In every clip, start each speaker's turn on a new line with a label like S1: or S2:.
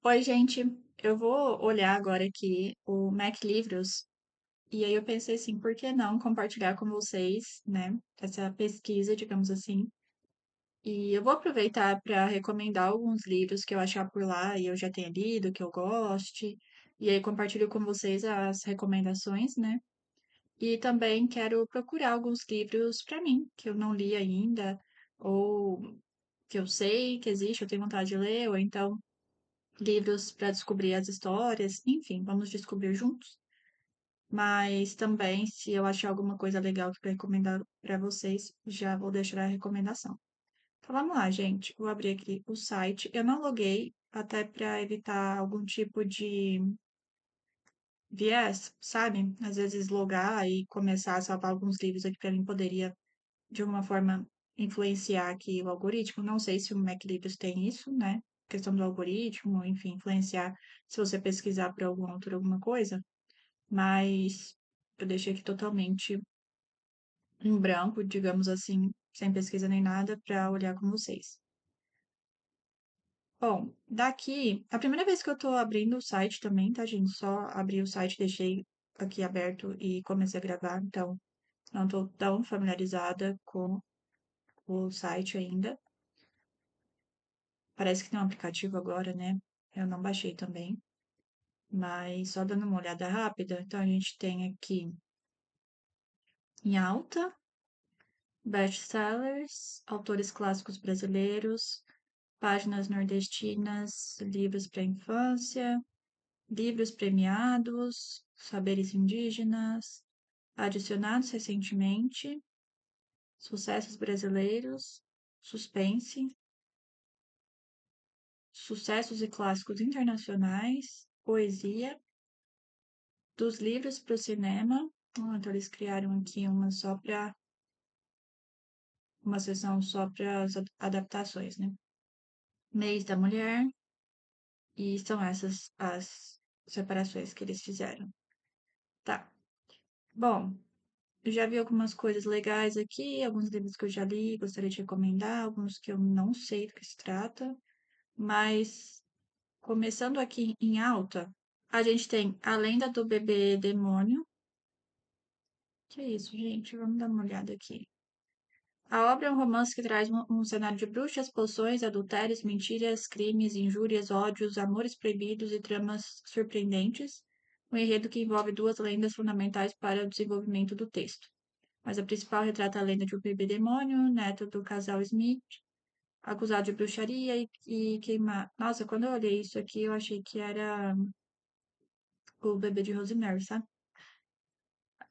S1: Oi, gente. Eu vou olhar agora aqui o Mac Livros e aí eu pensei assim, por que não compartilhar com vocês, né, essa pesquisa, digamos assim. E eu vou aproveitar para recomendar alguns livros que eu achar por lá e eu já tenha lido, que eu goste, e aí compartilho com vocês as recomendações, né? E também quero procurar alguns livros para mim, que eu não li ainda, ou que eu sei que existe, eu tenho vontade de ler, ou então livros para descobrir as histórias, enfim, vamos descobrir juntos. Mas também, se eu achar alguma coisa legal para recomendar para vocês, já vou deixar a recomendação. Então vamos lá, gente. Vou abrir aqui o site. Eu não loguei, até para evitar algum tipo de viés, sabe? Às vezes logar e começar a salvar alguns livros aqui para mim poderia, de alguma forma, influenciar aqui o algoritmo. Não sei se o Mac Livros tem isso, né? Questão do algoritmo, enfim, influenciar se você pesquisar por algum autor, alguma coisa. Mas eu deixei aqui totalmente em branco, digamos assim, sem pesquisa nem nada, para olhar com vocês. Bom, daqui, a primeira vez que eu tô abrindo o site também, tá, gente? Só abri o site, deixei aqui aberto e comecei a gravar, então não tô tão familiarizada com o site ainda. Parece que tem um aplicativo agora, né? Eu não baixei também, mas só dando uma olhada rápida. Então a gente tem aqui em alta, best-sellers, autores clássicos brasileiros, páginas nordestinas, livros para infância, livros premiados, saberes indígenas, adicionados recentemente, sucessos brasileiros, suspense, sucessos e clássicos internacionais, poesia, dos livros para o cinema. Então eles criaram aqui uma seção só para as adaptações, né? Mês da Mulher, e são essas as separações que eles fizeram. Tá. Bom, eu já vi algumas coisas legais aqui, alguns livros que eu já li, gostaria de recomendar, alguns que eu não sei do que se trata, mas começando aqui em alta, a gente tem A Lenda do Bebê Demônio. Que é isso, gente? Vamos dar uma olhada aqui. A obra é um romance que traz um cenário de bruxas, poções, adultérios, mentiras, crimes, injúrias, ódios, amores proibidos e tramas surpreendentes. Um enredo que envolve duas lendas fundamentais para o desenvolvimento do texto. Mas a principal retrata a lenda de um bebê demônio, neto do casal Smith, acusado de bruxaria e queimar. Nossa, quando eu olhei isso aqui, eu achei que era o bebê de Rosemary, sabe?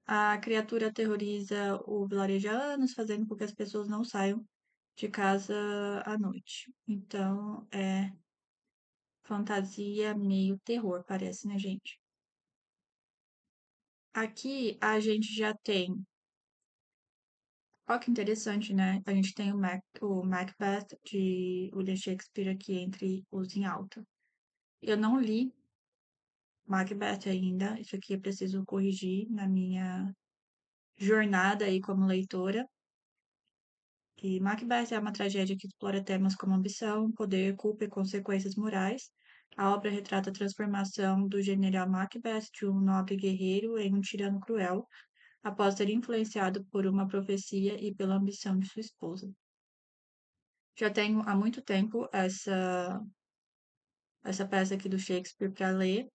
S1: A criatura aterroriza o vilarejo há anos, fazendo com que as pessoas não saiam de casa à noite. Então, é fantasia meio terror, parece, né, gente? Aqui a gente já tem. Olha que interessante, né? A gente tem o Macbeth de William Shakespeare aqui entre os em alta. Eu não li Macbeth ainda, isso aqui eu preciso corrigir na minha jornada aí como leitora. E Macbeth é uma tragédia que explora temas como ambição, poder, culpa e consequências morais. A obra retrata a transformação do general Macbeth de um nobre guerreiro em um tirano cruel, após ser influenciado por uma profecia e pela ambição de sua esposa. Já tenho há muito tempo essa peça aqui do Shakespeare para ler.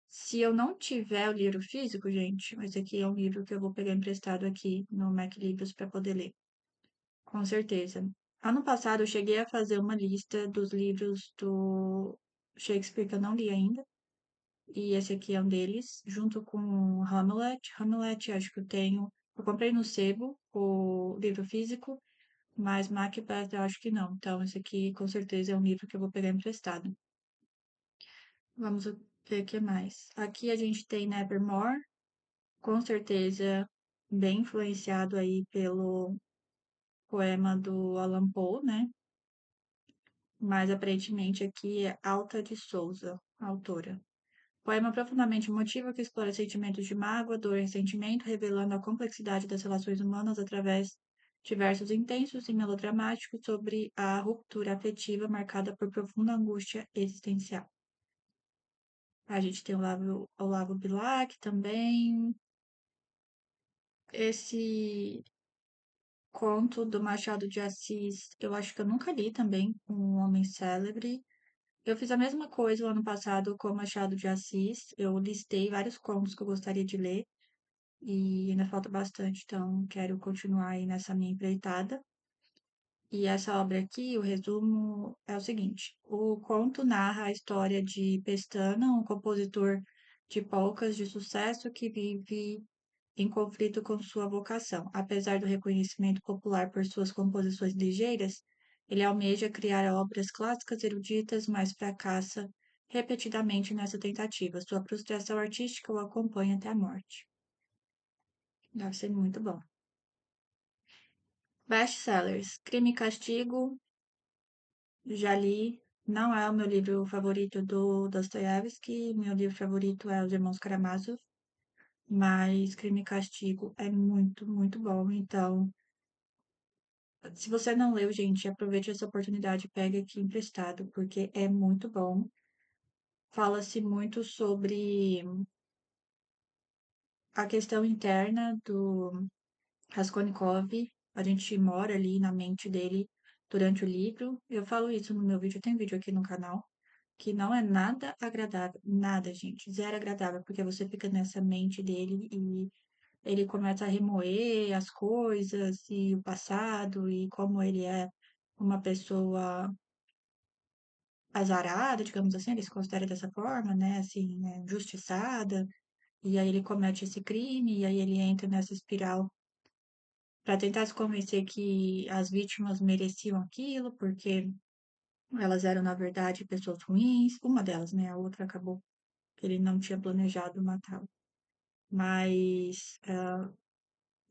S1: Se eu não tiver o livro físico, gente, esse aqui é um livro que eu vou pegar emprestado aqui no Mac Livros para poder ler. Com certeza. Ano passado eu cheguei a fazer uma lista dos livros do Shakespeare que eu não li ainda. E esse aqui é um deles, junto com Hamlet. Hamlet, acho que eu tenho. Eu comprei no sebo o livro físico, mas Macbeth eu acho que não. Então, esse aqui com certeza é um livro que eu vou pegar emprestado. Vamos ver o que mais. Aqui a gente tem Nevermore, com certeza bem influenciado aí pelo poema do Allan Poe, né? Mas aparentemente aqui é Alta de Souza, a autora. Poema profundamente emotivo que explora sentimentos de mágoa, dor e ressentimento, revelando a complexidade das relações humanas através diversos intensos e melodramáticos sobre a ruptura afetiva marcada por profunda angústia existencial. A gente tem Olavo Bilac também. Esse conto do Machado de Assis, eu acho que eu nunca li também, Um Homem Célebre. Eu fiz a mesma coisa o ano passado com Machado de Assis. Eu listei vários contos que eu gostaria de ler e ainda falta bastante, então quero continuar aí nessa minha empreitada. E essa obra aqui, o resumo é o seguinte: o conto narra a história de Pestana, um compositor de polcas de sucesso que vive em conflito com sua vocação. Apesar do reconhecimento popular por suas composições ligeiras, ele almeja criar obras clássicas eruditas, mas fracassa repetidamente nessa tentativa. Sua frustração artística o acompanha até a morte. Deve ser muito bom. Best-sellers: Crime e Castigo, já li. Não é o meu livro favorito do Dostoiévski. Meu livro favorito é Os Irmãos Karamazov. Mas Crime e Castigo é muito, muito bom. Então, se você não leu, gente, aproveite essa oportunidade e pegue aqui emprestado, porque é muito bom. Fala-se muito sobre a questão interna do Raskolnikov. A gente mora ali na mente dele durante o livro. Eu falo isso no meu vídeo, tem vídeo aqui no canal, que não é nada agradável, nada, gente, zero agradável, porque você fica nessa mente dele e ele começa a remoer as coisas e o passado e como ele é uma pessoa azarada, digamos assim, ele se considera dessa forma, né, assim, injustiçada, e aí ele comete esse crime, e aí ele entra nessa espiral para tentar se convencer que as vítimas mereciam aquilo, porque elas eram, na verdade, pessoas ruins, uma delas, né, a outra acabou que ele não tinha planejado matá-la. Mas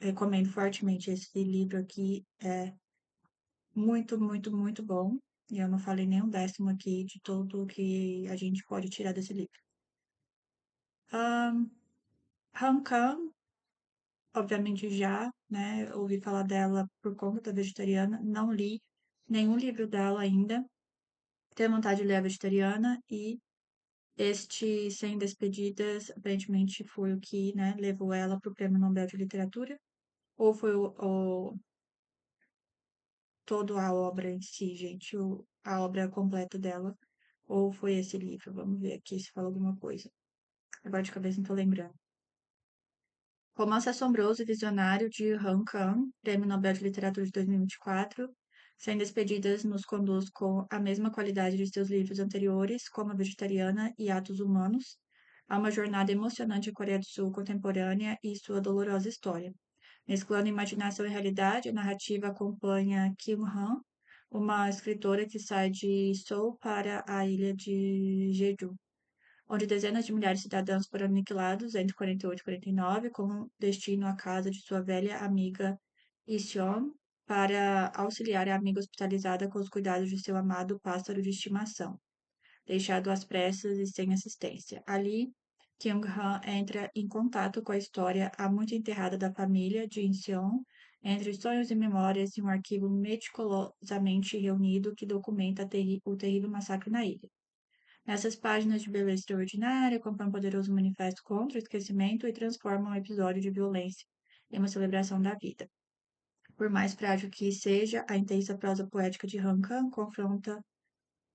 S1: recomendo fortemente esse livro aqui, é muito, muito, muito bom. E eu não falei nem um décimo aqui de tudo que a gente pode tirar desse livro. Han Kang, obviamente já, né? Ouvi falar dela por conta da vegetariana. Não li nenhum livro dela ainda. Tenho vontade de ler a vegetariana e este Sem Despedidas, aparentemente foi o que, né, levou ela para o Prêmio Nobel de Literatura. Ou foi toda a obra em si, gente, a obra completa dela. Ou foi esse livro? Vamos ver aqui se fala alguma coisa. Agora de cabeça não tô lembrando. Romance Assombroso e Visionário, de Han Kang, Prêmio Nobel de Literatura de 2024. Sem Despedidas nos conduz com a mesma qualidade de seus livros anteriores, como A Vegetariana e Atos Humanos, a uma jornada emocionante à Coreia do Sul contemporânea e sua dolorosa história. Mesclando imaginação e realidade, a narrativa acompanha Kim Han, uma escritora que sai de Seoul para a ilha de Jeju, onde dezenas de milhares de cidadãos foram aniquilados entre 48 e 49, com destino à casa de sua velha amiga Iseon, para auxiliar a amiga hospitalizada com os cuidados de seu amado pássaro de estimação, deixado às pressas e sem assistência. Ali, Kyung-han entra em contato com a história há muito enterrada da família de Inseon, entre sonhos e memórias e um arquivo meticulosamente reunido que documenta o terrível massacre na ilha. Nessas páginas de beleza extraordinária, compõe um poderoso manifesto contra o esquecimento e transforma um episódio de violência em uma celebração da vida. Por mais frágil que seja, a intensa prosa poética de Han Kang confronta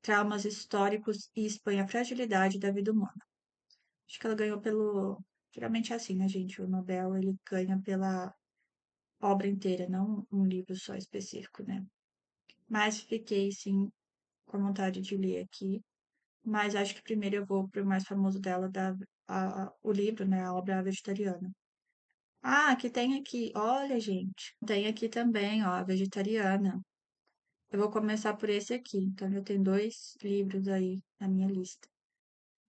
S1: traumas históricos e expõe a fragilidade da vida humana. Acho que ela ganhou pelo. Geralmente é assim, né, gente? O Nobel ele ganha pela obra inteira, não um livro só específico, né? Mas fiquei, sim, com vontade de ler aqui. Mas acho que primeiro eu vou pro mais famoso dela, o livro, né? A obra vegetariana. Ah, que tem aqui. Olha, gente. Tem aqui também, ó, a vegetariana. Eu vou começar por esse aqui. Então, eu tenho dois livros aí na minha lista.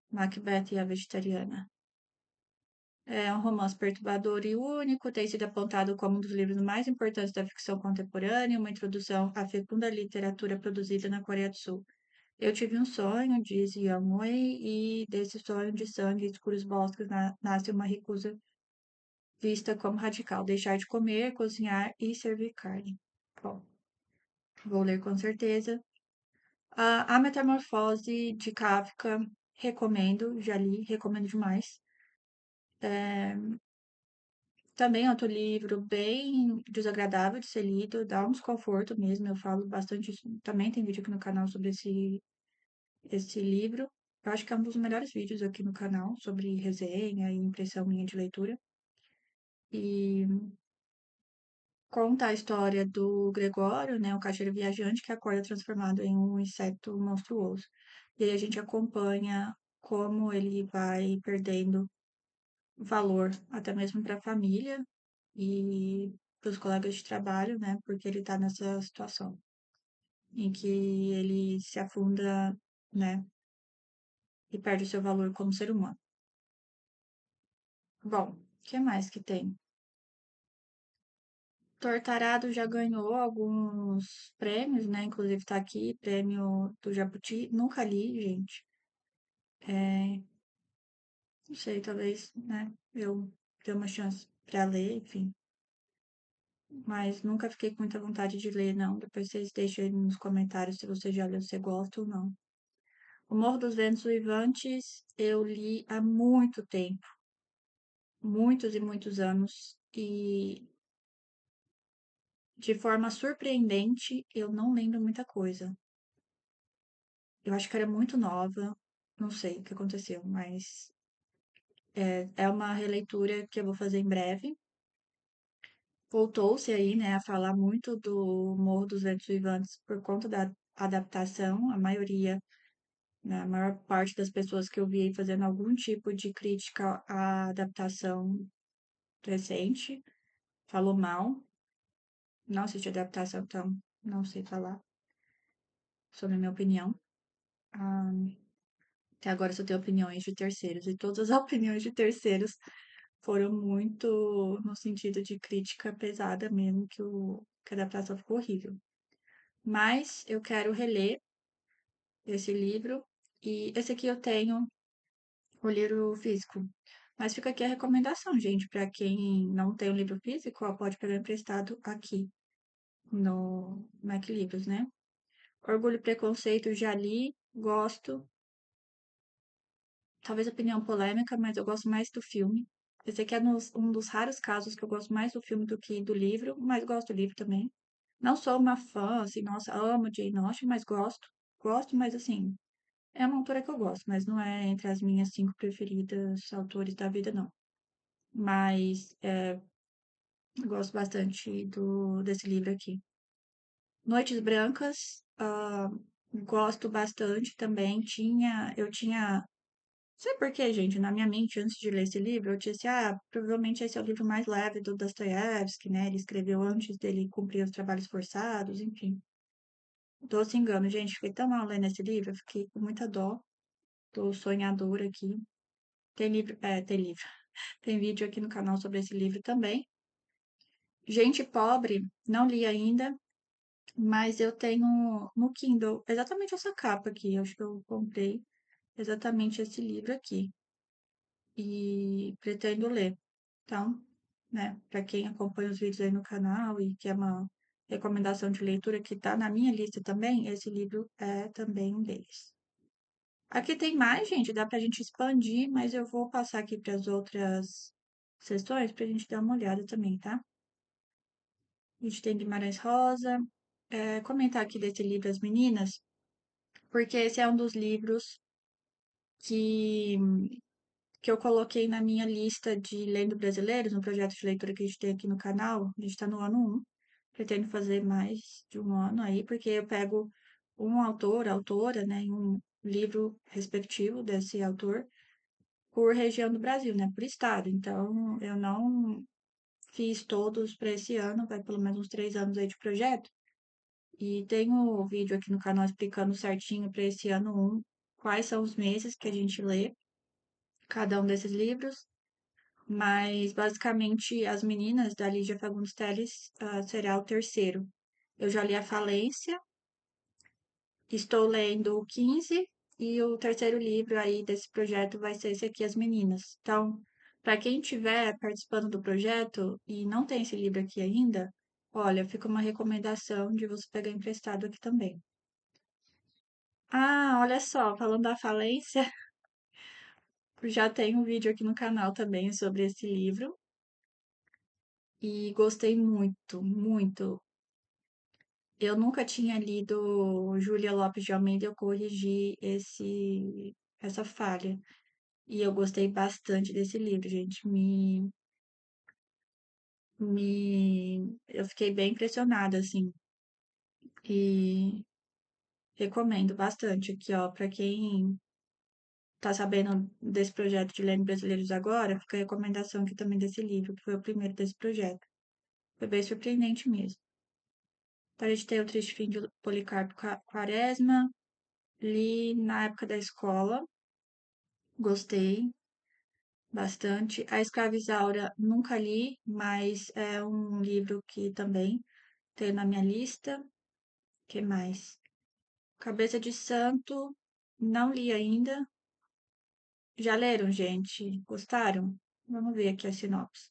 S1: Macbeth e a Vegetariana. É um romance perturbador e único, tem sido apontado como um dos livros mais importantes da ficção contemporânea, uma introdução à fecunda literatura produzida na Coreia do Sul. Eu tive um sonho, diz Yang Wei, e desse sonho de sangue e escuros bosques nasce uma recusa vista como radical, deixar de comer, cozinhar e servir carne. Bom, vou ler com certeza. A Metamorfose de Kafka, recomendo, já li, recomendo demais. Também é outro livro bem desagradável de ser lido, dá um desconforto mesmo. Eu falo bastante isso. Também tem vídeo aqui no canal sobre esse livro. Eu acho que é um dos melhores vídeos aqui no canal sobre resenha e impressão minha de leitura. E conta a história do Gregório, né, o caixeiro viajante que acorda transformado em um inseto monstruoso. E aí a gente acompanha como ele vai perdendo valor, até mesmo para a família e para os colegas de trabalho, né, porque ele está nessa situação em que ele se afunda, né, e perde o seu valor como ser humano. Bom, o que mais que tem? Tortarado já ganhou alguns prêmios, né? Inclusive tá aqui, prêmio do Jabuti. Nunca li, gente. Não sei, talvez, né? Eu dê uma chance pra ler, enfim. Mas nunca fiquei com muita vontade de ler, não. Depois vocês deixam aí nos comentários se você já leu, se você gosta ou não. O Morro dos Ventos Uivantes eu li há muito tempo. Muitos e muitos anos. E de forma surpreendente, eu não lembro muita coisa. Eu acho que era muito nova, não sei o que aconteceu, mas é uma releitura que eu vou fazer em breve. Voltou-se aí, né, a falar muito do Morro dos Ventos Vivantes por conta da adaptação. A maioria, né, a maior parte das pessoas que eu vi aí fazendo algum tipo de crítica à adaptação recente falou mal. Não assisti a adaptação, então não sei falar sobre a minha opinião. Ah, até agora só tenho opiniões de terceiros, e todas as opiniões de terceiros foram muito no sentido de crítica pesada mesmo, que a adaptação ficou horrível. Mas eu quero reler esse livro, e esse aqui eu tenho o livro físico. Mas fica aqui a recomendação, gente, para quem não tem o livro físico, ó, pode pegar emprestado aqui no Mac Livros, né? Orgulho e Preconceito já li, gosto. Talvez opinião polêmica, mas eu gosto mais do filme. Esse aqui é um dos raros casos que eu gosto mais do filme do que do livro, mas gosto do livro também. Não sou uma fã, assim, nossa, amo Jane Austen, mas gosto. Gosto, mas assim, é uma autora que eu gosto, mas não é entre as minhas cinco preferidas autores da vida, não. Mas gosto bastante desse livro aqui. Noites Brancas, gosto bastante também. Eu tinha sei por quê, gente? Na minha mente, antes de ler esse livro, eu tinha assim, provavelmente esse é o livro mais leve do Dostoiévski, né? Ele escreveu antes dele cumprir os trabalhos forçados, enfim. Doce engano, gente. Fiquei tão mal lendo esse livro, eu fiquei com muita dó. Tô sonhadora aqui. Tem livro, tem livro. Tem vídeo aqui no canal sobre esse livro também. Gente Pobre, não li ainda, mas eu tenho no Kindle exatamente essa capa aqui. Acho que eu comprei exatamente esse livro aqui. E pretendo ler. Então, né, para quem acompanha os vídeos aí no canal e quer uma recomendação de leitura que tá na minha lista também, esse livro é também um deles. Aqui tem mais, gente, dá pra gente expandir, mas eu vou passar aqui para as outras sessões pra gente dar uma olhada também, tá? A gente tem Guimarães Rosa, comentar aqui desse livro As Meninas, porque esse é um dos livros que que eu coloquei na minha lista de Lendo Brasileiros, no projeto de leitura que a gente tem aqui no canal. A gente está no ano 1, pretendo fazer mais de um ano aí, porque eu pego um autor, autora, né, em um livro respectivo desse autor, por região do Brasil, né, por estado. Então, eu não fiz todos para esse ano, vai pelo menos uns 3 anos aí de projeto. E tem o vídeo aqui no canal explicando certinho para esse ano 1 quais são os meses que a gente lê cada um desses livros. Mas, basicamente, As Meninas, da Lídia Fagundes Telles, será o terceiro. Eu já li A Falência, estou lendo o 15, e o terceiro livro aí desse projeto vai ser esse aqui, As Meninas. Então, Para quem estiver participando do projeto e não tem esse livro aqui ainda, olha, fica uma recomendação de você pegar emprestado aqui também. Ah, olha só, falando da falência, já tem um vídeo aqui no canal também sobre esse livro e gostei muito, muito. Eu nunca tinha lido Júlia Lopes de Almeida, eu corrigi essa falha. E eu gostei bastante desse livro, gente. Eu fiquei bem impressionada, assim. E recomendo bastante aqui, ó, para quem tá sabendo desse projeto de Lendo Brasileiros agora, fica a recomendação aqui também desse livro, que foi o primeiro desse projeto. Foi bem surpreendente mesmo. Para gente ter o Triste Fim de Policarpo Quaresma, li na época da escola, gostei bastante. A Escrava Isaura nunca li, mas é um livro que também tem na minha lista. Que mais? Cabeça de Santo, não li ainda. Já leram, gente? Gostaram? Vamos ver aqui a sinopse.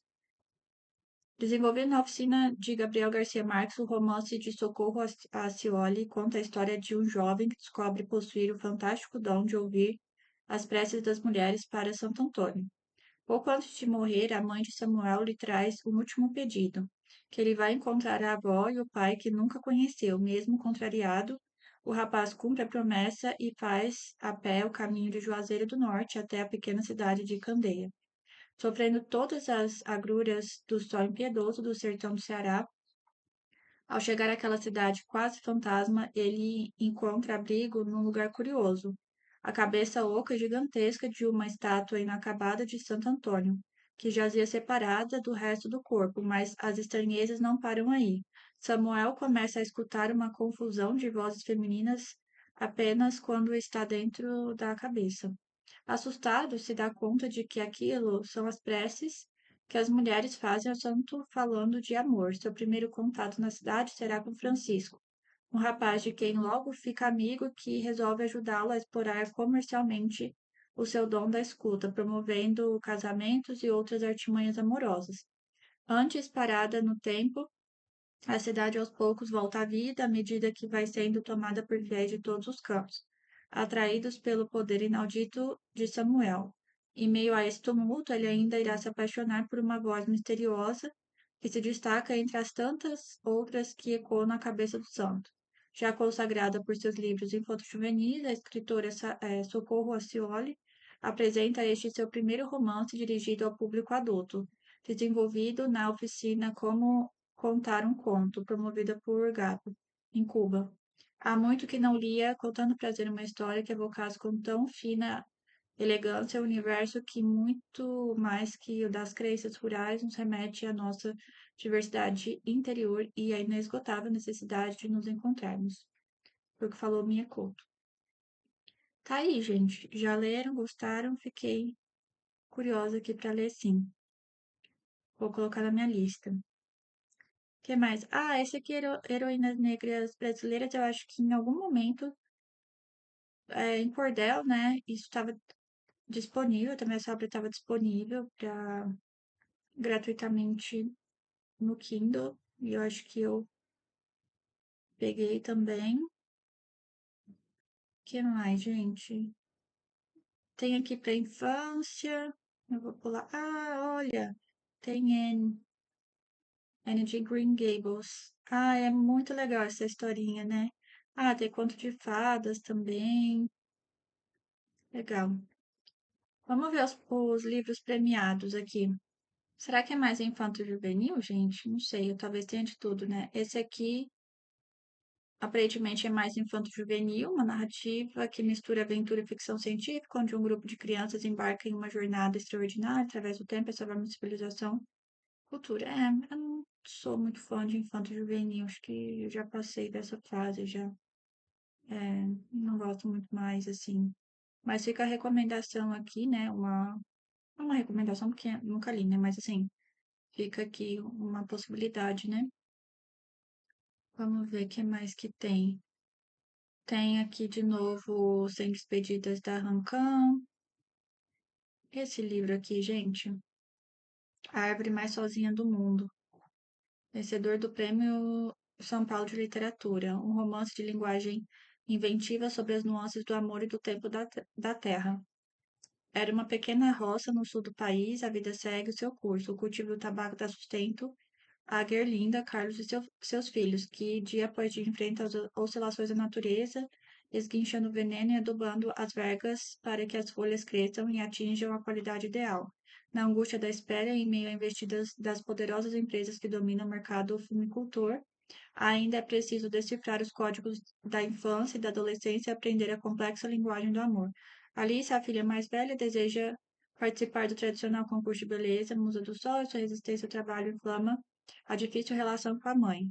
S1: Desenvolvido na oficina de Gabriel Garcia Marques, o romance de Socorro a Cioli conta a história de um jovem que descobre possuir o fantástico dom de ouvir as preces das mulheres para Santo Antônio. Pouco antes de morrer, a mãe de Samuel lhe traz um último pedido: que ele vai encontrar a avó e o pai que nunca conheceu. Mesmo contrariado, o rapaz cumpre a promessa e faz a pé o caminho de Juazeiro do Norte até a pequena cidade de Candeia. Sofrendo todas as agruras do sol impiedoso do sertão do Ceará, ao chegar àquela cidade quase fantasma, ele encontra abrigo num lugar curioso, a cabeça oca e gigantesca de uma estátua inacabada de Santo Antônio, que jazia separada do resto do corpo, mas as estranhezas não param aí. Samuel começa a escutar uma confusão de vozes femininas apenas quando está dentro da cabeça. Assustado, se dá conta de que aquilo são as preces que as mulheres fazem ao santo falando de amor. Seu primeiro contato na cidade será com Francisco, um rapaz de quem logo fica amigo que resolve ajudá-lo a explorar comercialmente o seu dom da escuta, promovendo casamentos e outras artimanhas amorosas. Antes parada no tempo, a cidade aos poucos volta à vida à medida que vai sendo tomada por fiéis de todos os campos, atraídos pelo poder inaudito de Samuel. Em meio a esse tumulto, ele ainda irá se apaixonar por uma voz misteriosa que se destaca entre as tantas outras que ecoam na cabeça do santo. Já consagrada por seus livros infanto-juvenis, a escritora Socorro Acioli apresenta este seu primeiro romance dirigido ao público adulto, desenvolvido na oficina Como Contar um Conto, promovida por Gato, em Cuba. Há muito que não lia, com tanto prazer, uma história que evocasse com tão fina elegância o universo que, muito mais que o das crenças rurais, nos remete à nossa diversidade interior e à inesgotável necessidade de nos encontrarmos. Foi o que falou Minha Couto. Tá aí, gente. Já leram? Gostaram? Fiquei curiosa aqui para ler sim. Vou colocar na minha lista. Que mais? Ah, esse aqui, Heroínas Negras Brasileiras, eu acho que em algum momento, em cordel, né? Isso estava disponível, também essa obra estava disponível para gratuitamente no Kindle. E eu acho que eu peguei também. Que mais, gente? Tem aqui para infância. Eu vou pular. Ah, olha, tem Anne de Green Gables. Ah, é muito legal essa historinha, né? Ah, tem conto de fadas também. Legal. Vamos ver os livros premiados aqui. Será que é mais infanto-juvenil, gente? Não sei, eu talvez tenha de tudo, né? Esse aqui, aparentemente, é mais infanto-juvenil, uma narrativa que mistura aventura e ficção científica, onde um grupo de crianças embarca em uma jornada extraordinária através do tempo e salvar uma civilização cultura. É, eu não sou muito fã de infanto-juvenil, acho que eu já passei dessa fase, já. É, não gosto muito mais, assim. Mas fica a recomendação aqui, né? Uma recomendação, porque eu nunca li, né? Mas assim, fica aqui uma possibilidade, né? Vamos ver o que mais que tem. Tem aqui de novo Sem Despedidas da Rancão. Esse livro aqui, gente. A árvore mais sozinha do mundo. Vencedor do Prêmio São Paulo de Literatura. Um romance de linguagem inventiva sobre as nuances do amor e do tempo da terra. Era uma pequena roça no sul do país, a vida segue o seu curso. O cultivo do tabaco dá sustento a Gerlinda, Carlos e seus filhos, que dia após dia enfrentam as oscilações da natureza, esguinchando o veneno e adubando as vergas para que as folhas cresçam e atinjam a qualidade ideal. Na angústia da espera, em meio a investidas das poderosas empresas que dominam o mercado fumicultor, ainda é preciso decifrar os códigos da infância e da adolescência e aprender a complexa linguagem do amor. Alice, a filha mais velha, deseja participar do tradicional concurso de beleza, Musa do Sol, e sua resistência ao trabalho inflama a difícil relação com a mãe.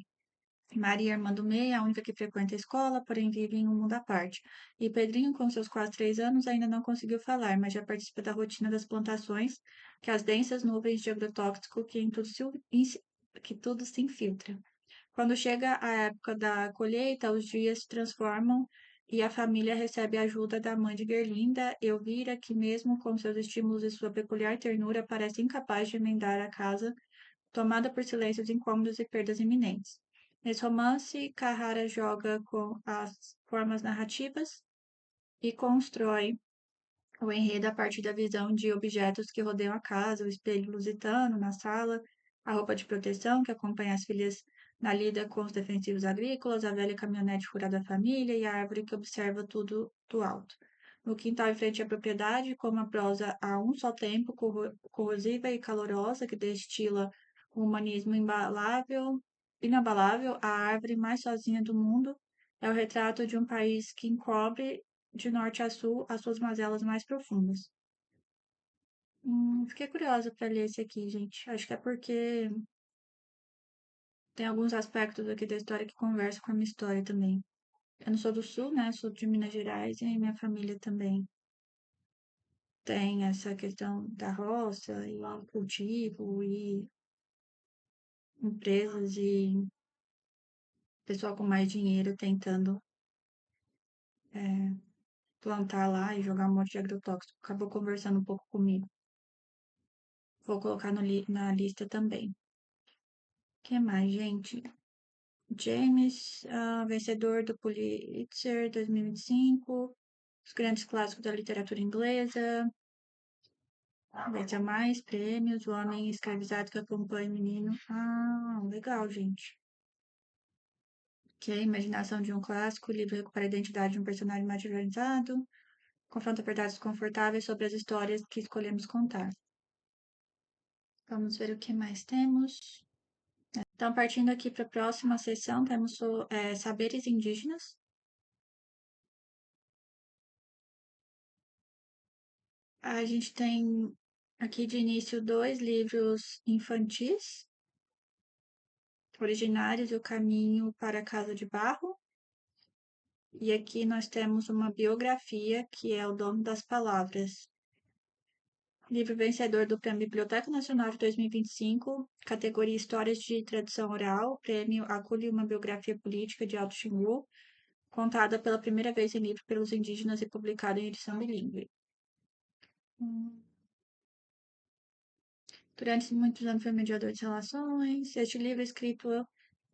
S1: Maria, irmã do meio, é a única que frequenta a escola, porém vive em um mundo à parte. E Pedrinho, com seus quase 3 anos, ainda não conseguiu falar, mas já participa da rotina das plantações, que as densas nuvens de agrotóxico que tudo se infiltra. Quando chega a época da colheita, os dias se transformam e a família recebe a ajuda da mãe de Gerlinda, Elvira, que mesmo com seus estímulos e sua peculiar ternura, parece incapaz de emendar a casa, tomada por silêncios incômodos e perdas iminentes. Nesse romance, Carrara joga com as formas narrativas e constrói o enredo a partir da visão de objetos que rodeiam a casa, o espelho lusitano na sala, a roupa de proteção que acompanha as filhas na lida com os defensivos agrícolas, a velha caminhonete furada da família e a árvore que observa tudo do alto. No quintal em frente à propriedade, com uma prosa a um só tempo, corrosiva e calorosa, que destila o humanismo inabalável, a árvore mais sozinha do mundo, é o retrato de um país que encobre de norte a sul as suas mazelas mais profundas. Fiquei curiosa para ler esse aqui, gente. Acho que é porque tem alguns aspectos aqui da história que conversam com a minha história também. Eu não sou do sul, né? Sou de Minas Gerais e minha família também tem essa questão da roça e cultivo e empresas e pessoal com mais dinheiro tentando plantar lá e jogar um monte de agrotóxico. Acabou conversando um pouco comigo. Vou colocar na lista também. O que mais, gente? James, vencedor do Pulitzer 2025, os grandes clássicos da literatura inglesa, vai ter mais prêmios, o homem escravizado que acompanha o menino. Ah, legal, gente. Que é a imaginação de um clássico, o livro recupera a identidade de um personagem marginalizado, confronta verdades desconfortáveis sobre as histórias que escolhemos contar. Vamos ver o que mais temos. Então, partindo aqui para a próxima sessão, temos saberes indígenas. A gente tem aqui de início 2 livros infantis, Originários e o Caminho para a Casa de Barro. E aqui nós temos uma biografia, que é O Dono das Palavras. Livro vencedor do Prêmio Biblioteca Nacional de 2025, categoria Histórias de Tradição Oral, prêmio Acolhe uma Biografia Política de Alto Xingu, contada pela primeira vez em livro pelos indígenas e publicado em edição bilíngue. Durante muitos anos foi mediador de relações. Este livro, escrito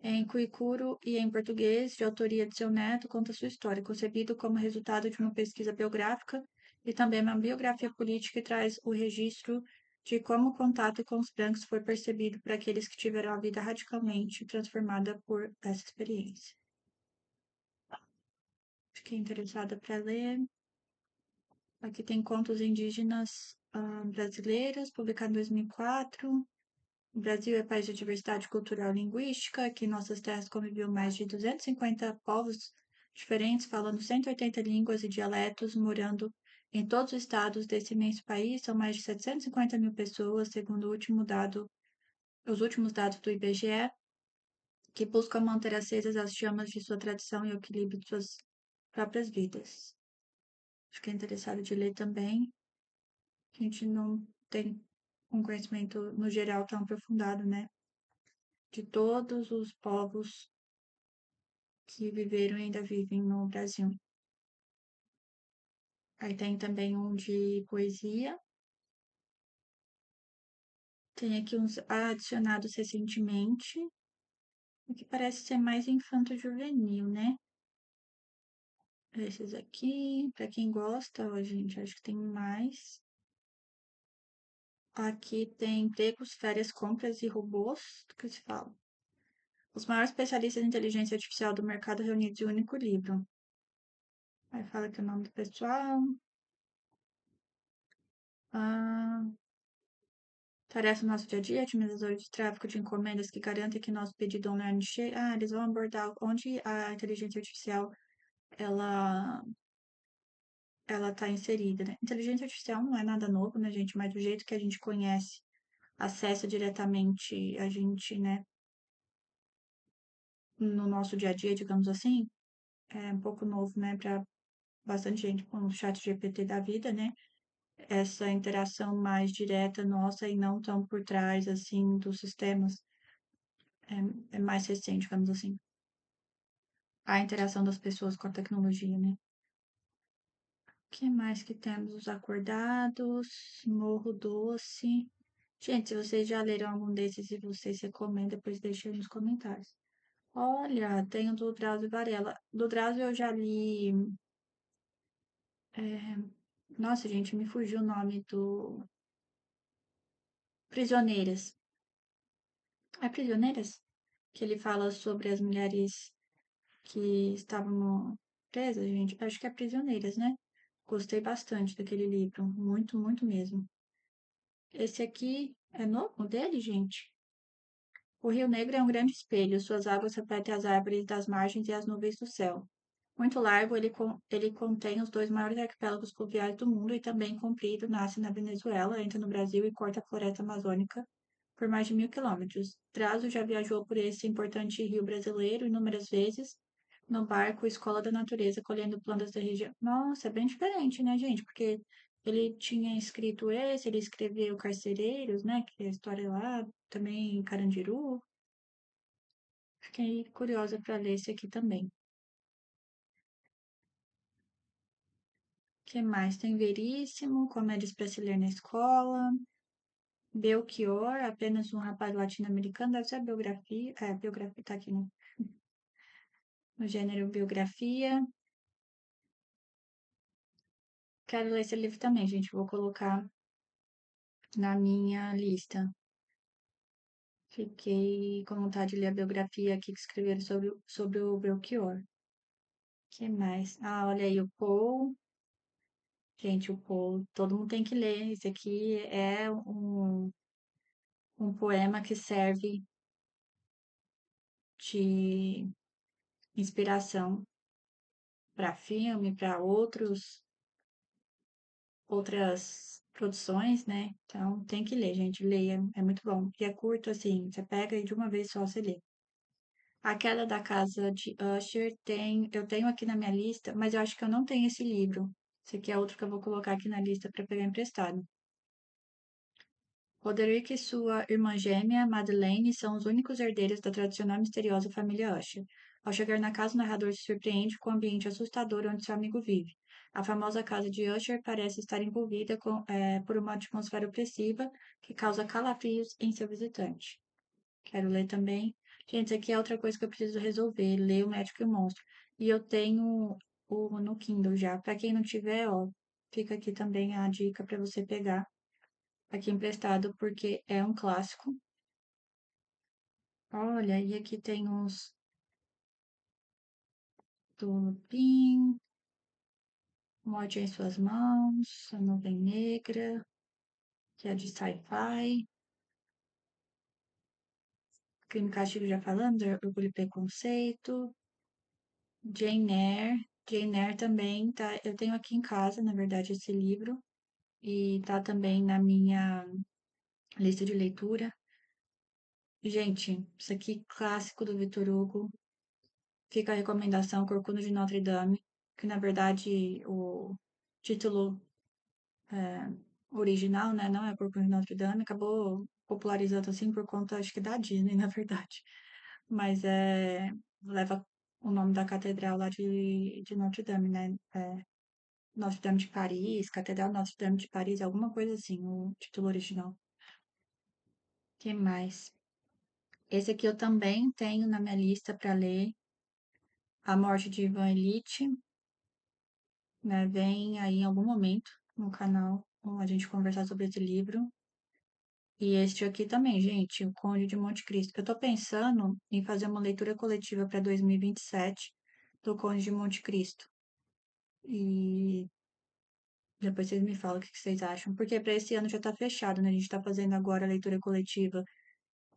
S1: em cuicuro e em português, de autoria de seu neto, conta sua história, concebido como resultado de uma pesquisa biográfica e também uma biografia política e traz o registro de como o contato com os brancos foi percebido por aqueles que tiveram a vida radicalmente transformada por essa experiência. Fiquei interessada para ler. Aqui tem Contos Indígenas Brasileiras, publicado em 2004. O Brasil é país de diversidade cultural e linguística, que em nossas terras conviveu mais de 250 povos diferentes, falando 180 línguas e dialetos, morando em todos os estados desse imenso país. São mais de 750 mil pessoas, segundo os últimos dados do IBGE, que buscam manter acesas as chamas de sua tradição e o equilíbrio de suas próprias vidas. Fiquei interessado de ler também. A gente não tem um conhecimento, no geral, tão aprofundado, né? De todos os povos que viveram e ainda vivem no Brasil. Aí tem também um de poesia, Tem aqui uns adicionados recentemente, o que parece ser mais infanto-juvenil, né? Esses aqui, pra quem gosta, ó, gente, acho que tem mais. Aqui tem empregos, férias, compras e robôs, do que se fala. Os maiores especialistas em inteligência artificial do mercado reunidos em um único livro. Aí fala que é o nome do pessoal. Ah, tarefa do nosso dia a dia, otimizador de tráfego de encomendas que garanta que nosso pedido online chegue. Ah, eles vão abordar onde a inteligência artificial ela ela está inserida, né? Inteligência artificial não é nada novo, né, gente? Mas do jeito que a gente conhece, acessa diretamente a gente, né, no nosso dia a dia, digamos assim, é um pouco novo, né, para bastante gente com o chat GPT da vida, né? Essa interação mais direta nossa e não tão por trás, assim, dos sistemas é mais recente, digamos assim. A interação das pessoas com a tecnologia, né? O que mais que temos? Os acordados, Morro Doce. Gente, se vocês já leram algum desses e vocês recomendam, depois deixem aí nos comentários. Olha, tem o do Drauzio Varela. Do Drauzio eu já li. é, Nossa, gente, me fugiu o nome do. Prisioneiras. É Prisioneiras? Que ele fala sobre as mulheres que estavam presas, gente. Acho que é Prisioneiras, né? Gostei bastante daquele livro. Muito, muito mesmo. Esse aqui é novo dele, gente? O Rio Negro é um grande espelho, suas águas refletem as árvores das margens e as nuvens do céu. Muito largo, ele contém os dois maiores arquipélagos fluviais do mundo e também comprido, nasce na Venezuela, entra no Brasil e corta a floresta amazônica por mais de 1.000 quilômetros. Drazo já viajou por esse importante rio brasileiro inúmeras vezes, no barco Escola da Natureza, colhendo plantas da região. Nossa, é bem diferente, né, gente? Porque ele tinha escrito esse, ele escreveu Carcereiros, né, que é a história lá, também Carandiru. Fiquei curiosa para ler esse aqui também. O que mais? Tem Veríssimo, Comédias para se ler na escola. Belchior, apenas um rapaz latino-americano, deve ser a biografia. É, biografia tá aqui no gênero biografia. Quero ler esse livro também, gente. Vou colocar na minha lista. Fiquei com vontade de ler a biografia aqui que escreveram sobre o Belchior. Que mais? Ah, olha aí o Paul. Gente, o Paul, todo mundo tem que ler. Esse aqui é um poema que serve de inspiração para filme, para outras produções, né? Então tem que ler, gente. Leia, é muito bom. E é curto, assim, você pega e de uma vez só você lê. A Queda da Casa de Usher eu tenho aqui na minha lista, mas eu acho que eu não tenho esse livro. Esse aqui é outro que eu vou colocar aqui na lista para pegar emprestado. Roderick e sua irmã gêmea, Madeleine, são os únicos herdeiros da tradicional e misteriosa família Usher. Ao chegar na casa, o narrador se surpreende com o ambiente assustador onde seu amigo vive. A famosa casa de Usher parece estar envolvida por uma atmosfera opressiva que causa calafrios em seu visitante. Quero ler também. Gente, isso aqui é outra coisa que eu preciso resolver, ler O Médico e o Monstro. E eu tenho o no Kindle já. Para quem não tiver, ó, fica aqui também a dica para você pegar aqui emprestado, porque é um clássico. Olha, e aqui tem uns do Lupin, Morte em Suas Mãos, A Nuvem Negra, que é de sci-fi. Crime e Castigo já falando, Orgulho e Preconceito. Jane Eyre. Jane Eyre também, tá? Eu tenho aqui em casa, na verdade, esse livro. E tá também na minha lista de leitura. Gente, isso aqui clássico do Victor Hugo. Fica a recomendação Corcunda de Notre Dame, que na verdade o título original, né, não é Corcunda de Notre Dame, acabou popularizando assim por conta, acho que da Disney, na verdade. Mas leva o nome da catedral lá de Notre Dame, né? Notre Dame de Paris, Catedral Notre Dame de Paris, alguma coisa assim, o título original. Que mais? Esse aqui eu também tenho na minha lista para ler. A Morte de Ivan Elite, né? Vem aí em algum momento no canal a gente conversar sobre esse livro. E este aqui também, gente, O Conde de Monte Cristo. Eu tô pensando em fazer uma leitura coletiva para 2027 do Conde de Monte Cristo. E depois vocês me falam o que vocês acham. Porque para esse ano já tá fechado, né? A gente tá fazendo agora a leitura coletiva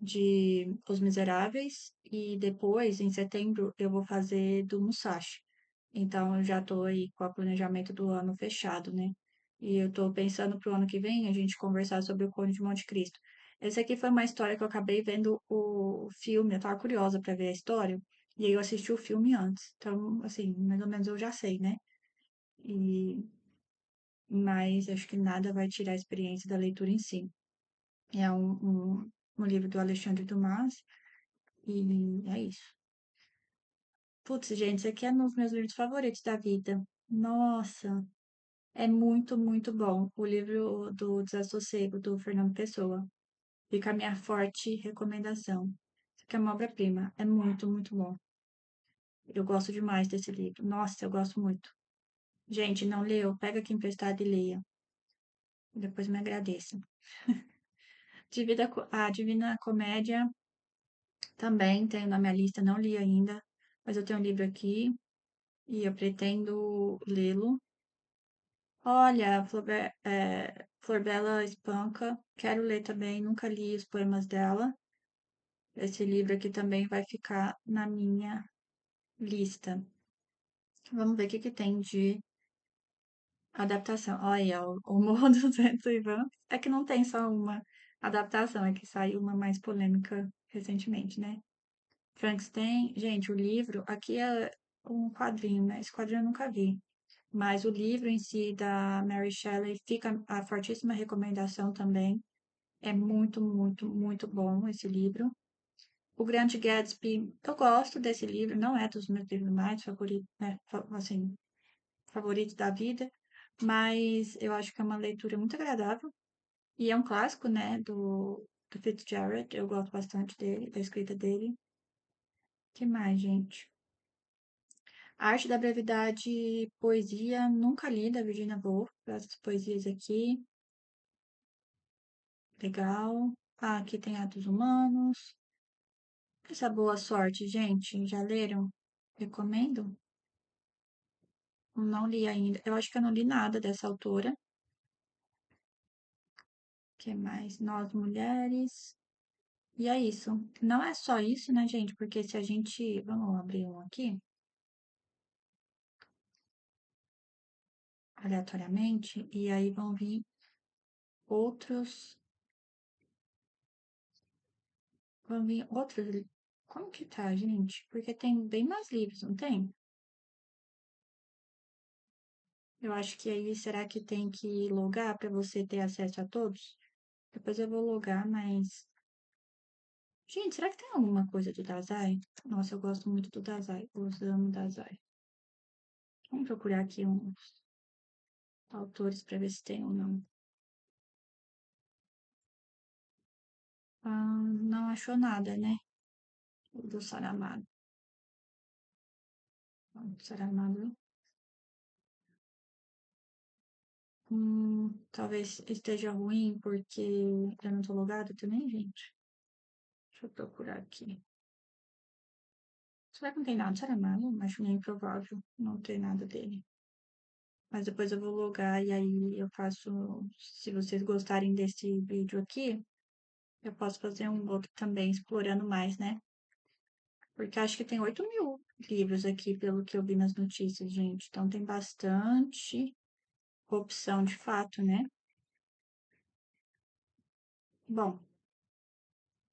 S1: de Os Miseráveis e depois, em setembro, eu vou fazer do Musashi. Então, eu já tô aí com o planejamento do ano fechado, né? E eu tô pensando pro ano que vem a gente conversar sobre o Conde de Monte Cristo. Essa aqui foi uma história que eu acabei vendo o filme, eu tava curiosa pra ver a história, e aí eu assisti o filme antes. Então, assim, mais ou menos eu já sei, né? E mas acho que nada vai tirar a experiência da leitura em si. É um livro do Alexandre Dumas, e é isso. Putz, gente, isso aqui é um dos meus livros favoritos da vida. Nossa, é muito, muito bom. O livro do Desassossego, do Fernando Pessoa. Fica a minha forte recomendação. Isso aqui é uma obra-prima. É muito, muito bom. Eu gosto demais desse livro. Nossa, eu gosto muito. Gente, não leu? Pega aqui emprestado e leia. Depois me agradeça. A Divina Comédia também tenho na minha lista, não li ainda, mas eu tenho um livro aqui e eu pretendo lê-lo. Olha, Flor Bela Espanca, quero ler também, nunca li os poemas dela. Esse livro aqui também vai ficar na minha lista. Vamos ver o que que tem de adaptação. Olha, o Morro dos Ventos Ivan. É que não tem só uma adaptação, é que saiu uma mais polêmica recentemente, né? Frankenstein, gente, o livro, aqui é um quadrinho, né? Esse quadrinho eu nunca vi. Mas o livro em si da Mary Shelley fica a fortíssima recomendação também. É muito, muito, muito bom esse livro. O Grande Gatsby, eu gosto desse livro, não é dos meus livros mais favoritos, né? Assim, favoritos da vida, mas eu acho que é uma leitura muito agradável. E é um clássico, né, do Fitzgerald, eu gosto bastante dele, da escrita dele. Que mais, gente? A Arte da Brevidade, poesia, nunca li, da Virginia Woolf, essas poesias aqui. Legal. Ah, aqui tem Atos Humanos. Essa boa sorte, gente, já leram? Recomendo? Não li ainda. Eu acho que eu não li nada dessa autora. Que mais? Nós Mulheres. E é isso. Não é só isso, né, gente? Porque se a gente. Vamos abrir um aqui, aleatoriamente, e aí vão vir outros. Vão vir outros. Como que tá, gente? Porque tem bem mais livros, não tem? Eu acho que aí será que tem que logar para você ter acesso a todos? Depois eu vou logar, mas. Gente, será que tem alguma coisa do Dazai? Nossa, eu gosto muito do Dazai. Eu amo Dazai. Vamos procurar aqui uns autores para ver se tem ou não. Ah, não achou nada, né? Do Saramago. Saramago. Talvez esteja ruim porque eu não tô logado também, gente. Deixa eu procurar aqui. Será que não tem nada de Saramago? Acho meio improvável não ter nada dele. Mas depois eu vou logar e aí eu faço. Se vocês gostarem desse vídeo aqui, eu posso fazer um outro também explorando mais, né? Porque acho que tem 8.000 livros aqui, pelo que eu vi nas notícias, gente. Então tem bastante opção de fato, né? Bom,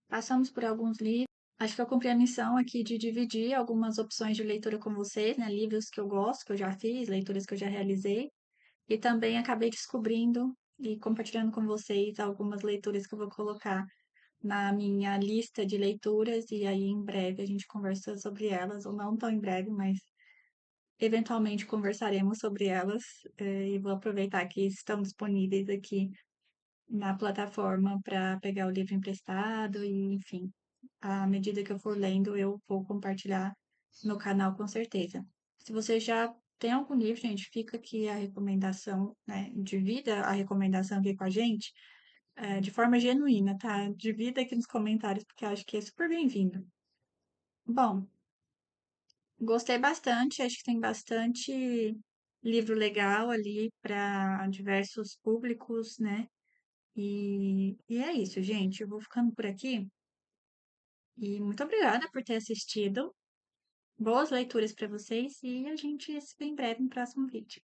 S1: passamos por alguns livros. Acho que eu cumpri a missão aqui de dividir algumas opções de leitura com vocês, né? Livros que eu gosto, que eu já fiz, leituras que eu já realizei. E também acabei descobrindo e compartilhando com vocês algumas leituras que eu vou colocar na minha lista de leituras. E aí, em breve, a gente conversa sobre elas, ou não tão em breve, mas eventualmente conversaremos sobre elas. E vou aproveitar que estão disponíveis aqui na plataforma para pegar o livro emprestado e, enfim, à medida que eu for lendo, eu vou compartilhar no canal com certeza. Se você já tem algum livro, gente, fica aqui a recomendação, né? Divida a recomendação aqui com a gente, de forma genuína, tá? Divida aqui nos comentários, porque eu acho que é super bem-vindo. Bom, gostei bastante, acho que tem bastante livro legal ali para diversos públicos, né? E é isso, gente. Eu vou ficando por aqui. E muito obrigada por ter assistido. Boas leituras para vocês e a gente se vê em breve no próximo vídeo.